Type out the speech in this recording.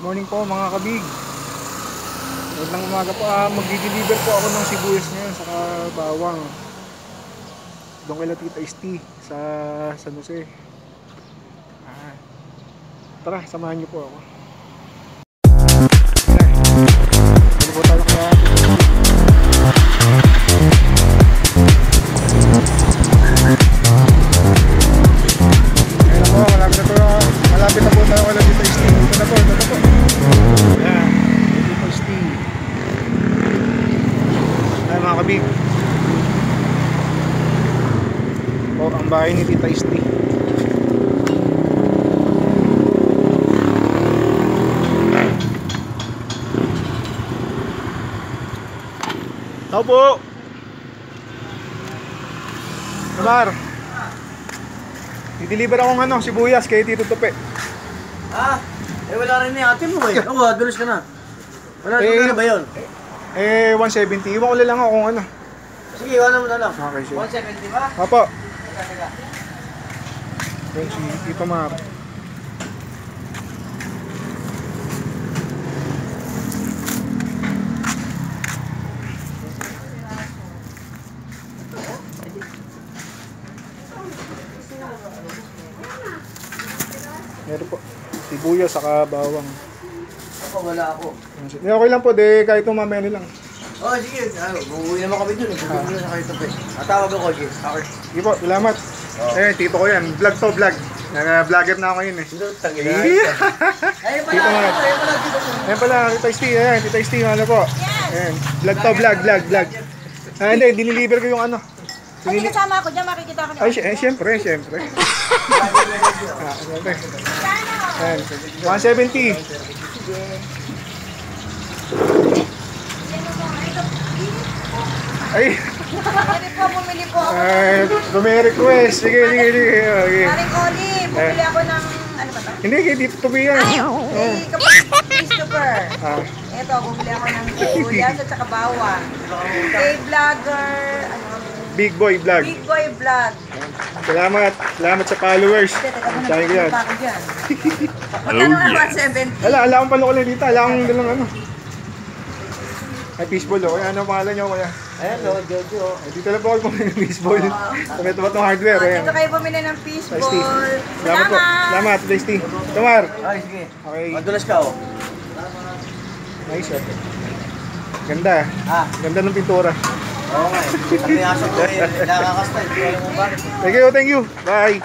Morning po mga kabig. Magandang umaga po. Magdi-deliver po ako ng sibuyas ngayon saka bawang. Doon kay Tita Esti sa San Jose. Tara, samahan niyo po ako. Ano po tayo kaya? Ayan po, malapit na po. Malapit na po tayo kay Tita Esti. Ito na po, ito na po. Ayan, Tita Esti. Ayan mga kabig. O, ang bahay ni Tita Esti. Tao po. Kamar, i-deliver akong sibuyas kay Tito Tope. Wala rin yung ate mo eh. Oo, dulos ka na. Wala na ba yun? 170. Iwan ko lang ako kung ano. Sige, iwanan mo na lang. Okay, sige. 170 ba? Apo. Teka. Yan si Tito Mar. Meron po. Sibuyas saka bawang. Ako, wala ako. Okay lang po, kahit mamaya lang. Oo, sige. Uuwi naman kami dun. Pupunta na sa kayo ito. Tawag ako, G. Okay. Sige po, salamat. Tito ko yan. Vlog to, vlog. Vlogger na ako ngayon eh. Tito Mar. Ayan pala, Tita Esti. Ayan, Tita Esti, ano po. Ayan. Vlog to, vlog. Hindi, diniliver ko yung ano. Ay, kasama ako dyan, makikita ko na. Ay, siyempre. Ayan, 170. Ay, Bumili po ako. may request. Sige. Maring Oli, bumili ako ng, ano ba ito? Hindi, kay Tito Tobe yan. Christopher. Ito, bumili ako ng sibuyas at saka bawang. Kay vlogger, Big Boy Vlog. Big Boy Vlog. Salamat sa followers. Sabi ko yan. Magkano nga 170? Ala akong palo ko lang dito. Ala akong dalang ano. Ay, fishball o. Kaya ano pangalan nyo kuya? Ayan, Jojo. Ay, dito lang po ako bumili ng fishball. Kami ito ba itong hardware? Dito kayo bumili ng fishball. Salamat po. Salamat, Tasty. Tomar. Ay, sige. Okay. Madulas ka, oh. Nice. Ganda. Ganda ng pintura. Oo nga eh. Sabi nga sa ko eh. Nakakastay. Hindi alam mo bakit. Thank you. Bye.